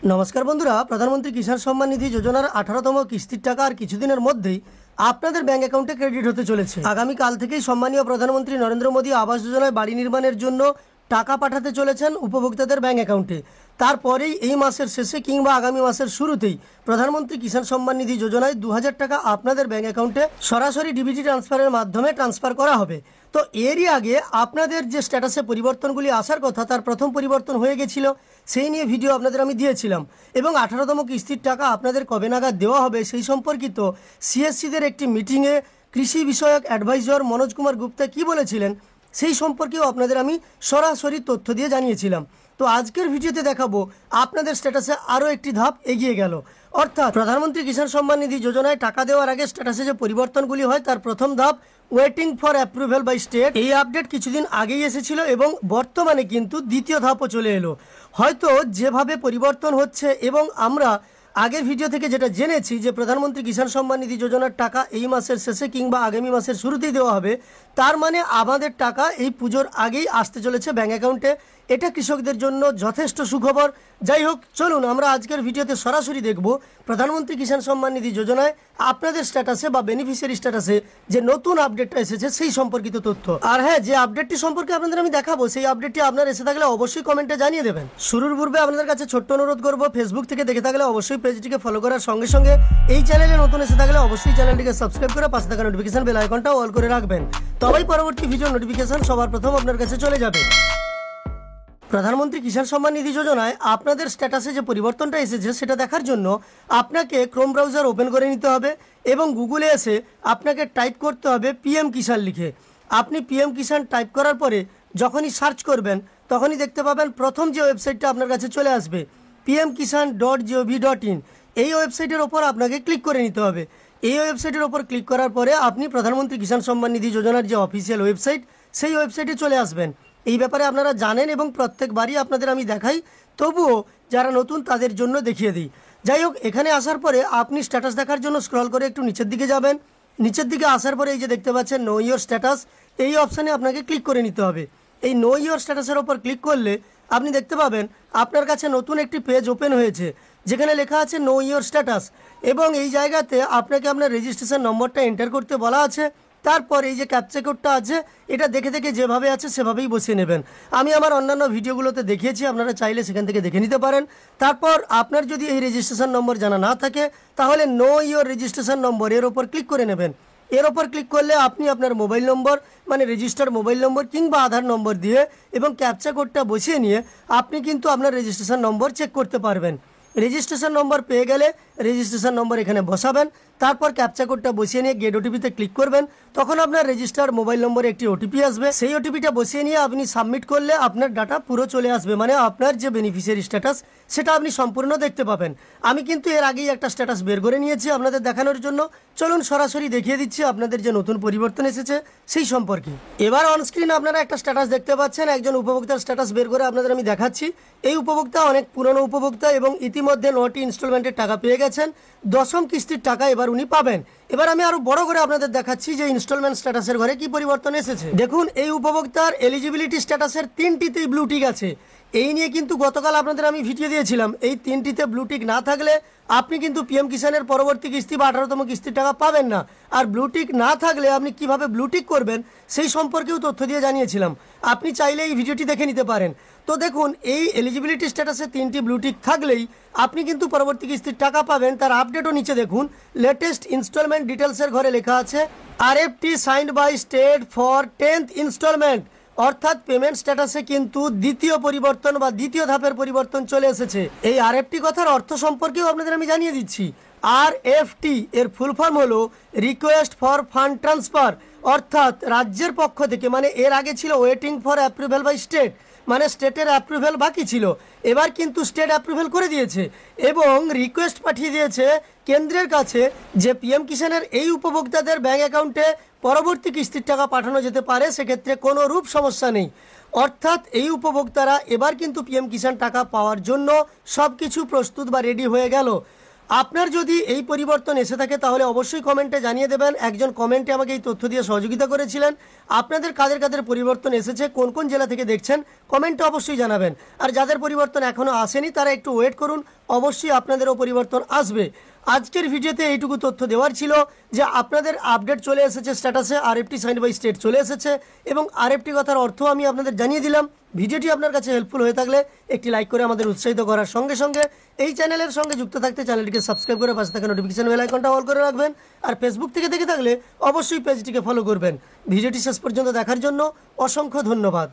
নমস্কার বন্ধুরা, প্রধানমন্ত্রী কিষাণ সম্মান নিধি যোজনার 18তম কিস্তির টাকা আর কিছুদিনের মধ্যেই আপনাদের ব্যাংক অ্যাকাউন্টে ক্রেডিট হতে চলেছে। আগামীকাল থেকেই সম্মানীয় প্রধানমন্ত্রী নরেন্দ্র মোদী আবাস যোজনায় বাড়ি নির্মাণের জন্য টাকা পাঠাতে চলেছেন উপভোক্তাদের ব্যাংক অ্যাকাউন্টে। তারপরেই এই মাসের শেষে কিংবা আগামী মাসের শুরুতেই প্রধানমন্ত্রী কিষাণ সম্মান নিধি যোজনায় 2000 টাকা আপনাদের ব্যাংক অ্যাকাউন্টে সরাসরি ডিবিটি ট্রান্সফারের মাধ্যমে ট্রান্সফার করা হবে। তো এরই আগে আপনাদের যে স্ট্যাটাসে পরিবর্তনগুলি আসার কথা তার প্রথম পরিবর্তন হয়ে গেছিল, সেই নিয়ে ভিডিও আপনাদের আমি দিয়েছিলাম। এবং 18তম কিস্তির টাকা আপনাদের কবে নাগাদ দেওয়া হবে সেই সম্পর্কিত সিএসসিদের একটি মিটিংয়ে কৃষি বিষয়ক অ্যাডভাইজার মনোজ কুমার গুপ্তা কী বলেছিলেন সেই সম্পর্কেও আপনাদের আমি সরাসরি তথ্য দিয়ে জানিয়েছিলাম। তো আজকের ভিডিওতে দেখাবো আপনাদের স্ট্যাটাসে আরও একটি ধাপ এগিয়ে গেল। অর্থাৎ প্রধানমন্ত্রী কিষাণ সম্মান নিধি যোজনায় টাকা দেওয়ার আগে স্ট্যাটাসে যে পরিবর্তনগুলি হয় তার প্রথম ধাপ waiting for approval by state. এই আপডেট কিছুদিন আগেই এসেছিল এবং বর্তমানে কিন্তু দ্বিতীয় ধাপও চলে এলো। হয়তো যেভাবে পরিবর্তন হচ্ছে এবং আমরা আগের ভিডিও থেকে যেটা জেনেছি যে প্রধানমন্ত্রী কিষাণ সম্মান নিধি যোজনার টাকা এই মাসের শেষে কিংবা আগামী মাসের শুরুতেই দেওয়া হবে, তার মানে আমাদের টাকা এই পুজোর আগেই আসতে চলেছে ব্যাঙ্ক অ্যাকাউন্টে। এটা কৃষকদের জন্য যথেষ্ট সুখবর। যাই হোক, চলুন আমরা আজকের ভিডিওতে সরাসরি দেখব প্রধানমন্ত্রী কিষাণ সম্মান নিধি যোজনায় আপনাদের স্ট্যাটাসে বা বেনিফিশিয়ারি স্ট্যাটাসে যে নতুন আপডেটটা এসেছে সেই সম্পর্কিত তথ্য। আর হ্যাঁ, যে আপডেটটি সম্পর্কে আপনাদের আমি দেখাবো সেই আপডেটটি আপনার এসে থাকলে অবশ্যই কমেন্টে জানিয়ে দেবেন। শুরুর পূর্বে আপনাদের কাছে ছোট্ট অনুরোধ করব, ফেসবুক থেকে দেখে থাকলে অবশ্যই পেজটিকে ফলো করার সঙ্গে সঙ্গে এই চ্যানেলে নতুন এসে থাকলে অবশ্যই চ্যানেলটিকে সাবস্ক্রাইব করে পাশে থাকা নোটিফিকেশন বেল আইকনটাও অল করে রাখবেন। তবেই পরবর্তী ভিডিও নোটিফিকেশন সবার প্রথম আপনার কাছে চলে যাবে। প্রধানমন্ত্রী কিষাণ সম্মান নিধি যোজনায় আপনাদের স্ট্যাটাসে যে পরিবর্তনটা এসেছে সেটা দেখার জন্য আপনাকে ক্রোম ব্রাউজার ওপেন করে নিতে হবে এবং গুগলে এসে আপনাকে টাইপ করতে হবে পিএম কিষাণ লিখে। আপনি পিএম কিষাণ টাইপ করার পরে যখনই সার্চ করবেন তখনই দেখতে পাবেন প্রথম যে ওয়েবসাইটটা আপনার কাছে চলে আসবে pmkisan.gov.in। এই ওয়েবসাইটের ওপর আপনাকে ক্লিক করে নিতে হবে। এই ওয়েবসাইটের ওপর ক্লিক করার পরে আপনি প্রধানমন্ত্রী কিষাণ সম্মান নিধি যোজনার যে অফিসিয়াল ওয়েবসাইট সেই ওয়েবসাইটে চলে আসবেন। এই ব্যাপারে আপনারা জানেন এবং প্রত্যেকবারই আপনাদের আমি দেখাই, তবুও যারা নতুন তাদের জন্য দেখিয়ে দিই। যাই হোক, এখানে আসার পরে আপনি স্ট্যাটাস দেখার জন্য স্ক্রল করে একটু নিচের দিকে যাবেন। নিচের দিকে আসার পরে এই যে দেখতে পাচ্ছেন নো ইয়োর স্ট্যাটাস, এই অপশানে আপনাকে ক্লিক করে নিতে হবে। এই নো ইয়োর স্ট্যাটাসের ওপর ক্লিক করলে আপনি দেখতে পাবেন আপনার কাছে নতুন একটি পেজ ওপেন হয়েছে যেখানে লেখা আছে নো ইয়োর স্ট্যাটাস, এবং এই জায়গাতে আপনাকে আপনার রেজিস্ট্রেশন নম্বরটা এন্টার করতে বলা আছে। তারপর এই যে ক্যাপচা কোডটা আছে এটা দেখে দেখে যেভাবে আছে সেভাবেই বসিয়ে নেবেন। আমি আমার অন্যান্য ভিডিওগুলোতে দেখিয়েছি, আপনারা চাইলে সেখান থেকে দেখে নিতে পারেন। তারপর আপনার যদি এই রেজিস্ট্রেশন নম্বর জানা না থাকে তাহলে নো ইয়োর রেজিস্ট্রেশন নম্বর এর ওপর ক্লিক করে নেবেন। এর ওপর ক্লিক করলে আপনি আপনার মোবাইল নম্বর মানে রেজিস্টার্ড মোবাইল নম্বর কিংবা আধার নম্বর দিয়ে এবং ক্যাপচা কোডটা বসিয়ে নিয়ে আপনি কিন্তু আপনার রেজিস্ট্রেশন নম্বর চেক করতে পারবেন। রেজিস্ট্রেশন নম্বর পেয়ে গেলে রেজিস্ট্রেশন নম্বর এখানে বসাবেন। তারপর ক্যাপচা কোডটা বসিয়ে নিয়ে গেট ওটিপিতে ক্লিক করবেন। তখন আপনার রেজিস্টার্ড মোবাইল নম্বরে একটি ওটিপি আসবে। সেই ওটিপিটা বসিয়ে নিয়ে আপনি সাবমিট করলে আপনার ডাটা পুরো চলে আসবে, মানে আপনার যে বেনিফিশিয়ারি স্ট্যাটাস সেটা আপনি সম্পূর্ণ দেখতে পাবেন। আমি কিন্তু এর আগেই একটা স্ট্যাটাস বের করে নিয়েছি আপনাদের দেখানোর জন্য। চলুন সরাসরি দেখিয়ে দিচ্ছি আপনাদের যে নতুন পরিবর্তন এসেছে সেই সম্পর্কে। এবার অনস্ক্রিন আপনারা একটা স্ট্যাটাস দেখতে পাচ্ছেন, একজন উপভোক্তার স্ট্যাটাস বের করে আপনাদের আমি দেখাচ্ছি। এই উপভোক্তা অনেক পুরনো উপভোক্তা এবং ইতিমধ্যে 9টি ইনস্টলমেন্টের টাকা পেয়ে গেছেন। 10ম কিস্তির টাকা এবার উনি পাবেন। এবার আমি আরো বড় করে আপনাদের দেখাচ্ছি যে ইনস্টলমেন্ট স্ট্যাটাসের ঘরে কি পরিবর্তন এসেছে। দেখুন, এই উপভোক্তার এলিজিবিলিটি স্ট্যাটাসের 3টিতেই ব্লু টিক আছে। এই নিয়ে কিন্তু গতকাল আপনাদের আমি ভিডিও দিয়েছিলাম। এই 3টিতে ব্লু টিক না থাকলে আপনি কিন্তু পিএম কিষাণের পরবর্তী কিস্তি বা 18তম কিস্তির টাকা পাবেন না। আর ব্লু টিক না থাকলে আপনি কিভাবে ব্লু টিক করবেন সেই সম্পর্কেও তথ্য দিয়ে জানিয়েছিলাম। আপনি চাইলে এই ভিডিওটি দেখে নিতে পারেন। তো দেখুন, এই এলিজিবিলিটি স্ট্যাটাসে 3টি ব্লু টিক থাকলেই আপনি কিন্তু পরবর্তী কিস্তির টাকা পাবেন। তার আপডেটও নিচে দেখুন, লেটেস্ট ইনস্টলমেন্ট ডিটেলসের ঘরে লেখা আছে RFT signed by state for 10th installment. অর্থাৎ পেমেন্ট স্ট্যাটাসে কিন্তু দ্বিতীয় পরিবর্তন বা দ্বিতীয় ধাপের পরিবর্তন চলে এসেছে। এই আরএফটি কথার অর্থ সম্পর্কেও আপনাদের আমি জানিয়ে দিচ্ছি। আরএফটি এর ফুল ফর্ম হলো রিকোয়েস্ট ফর ফান্ড ট্রান্সফার। অর্থাৎ রাজ্যের পক্ষ থেকে, মানে এর আগে ছিল waiting for approval by state, মানে স্টেটের অ্যাপ্রুভেল বাকি ছিল, এবার কিন্তু স্টেট অ্যাপ্রুভেল করে দিয়েছে এবং রিকোয়েস্ট পাঠিয়ে দিয়েছে কেন্দ্রের কাছে যে পিএম কিষাণের এই উপভোক্তাদের ব্যাঙ্ক অ্যাকাউন্টে পরবর্তী কিস্তির টাকা পাঠানো যেতে পারে, সেক্ষেত্রে কোনো রূপ সমস্যা নেই। অর্থাৎ এই উপভোক্তারা এবার কিন্তু পিএম কিষাণ টাকা পাওয়ার জন্য সব কিছু প্রস্তুত বা রেডি হয়ে গেল। আপনার যদি এই পরিবর্তন এসে থাকে তাহলে অবশ্যই কমেন্টে জানিয়ে দেবেন। একজন কমেন্টে আমাকে এই তথ্য দিয়ে সহযোগিতা করেছিলেন। আপনাদের কাদের কাদের পরিবর্তন এসেছে, কোন কোন জেলা থেকে দেখছেন, কমেন্টে অবশ্যই জানাবেন। আর যাদের পরিবর্তন এখনও আসেনি তারা একটু ওয়েট করুন, অবশ্যই আপনাদেরও পরিবর্তন আসবে। আজকের ভিডিওতে এইটুকু তথ্য দেওয়ার ছিল যে আপনাদের আপডেট চলে এসেছে স্ট্যাটাসে, আরএফটি সাইন বাই স্টেট চলে এসেছে এবং আরএফটি কথার অর্থ আমি আপনাদের জানিয়ে দিলাম। ভিডিওটি আপনার কাছে হেল্পফুল হয়ে থাকলে একটি লাইক করে আমাদের উৎসাহিত করার সঙ্গে সঙ্গে এই চ্যানেলের সঙ্গে যুক্ত থাকতে চ্যানেলটিকে সাবস্ক্রাইব করে পাশে থাকা নোটিফিকেশন বেল আইকনটা অল করে রাখবেন। আর ফেসবুক থেকে দেখে থাকলে অবশ্যই পেজটিকে ফলো করবেন। ভিডিওটি শেষ পর্যন্ত দেখার জন্য অসংখ্য ধন্যবাদ।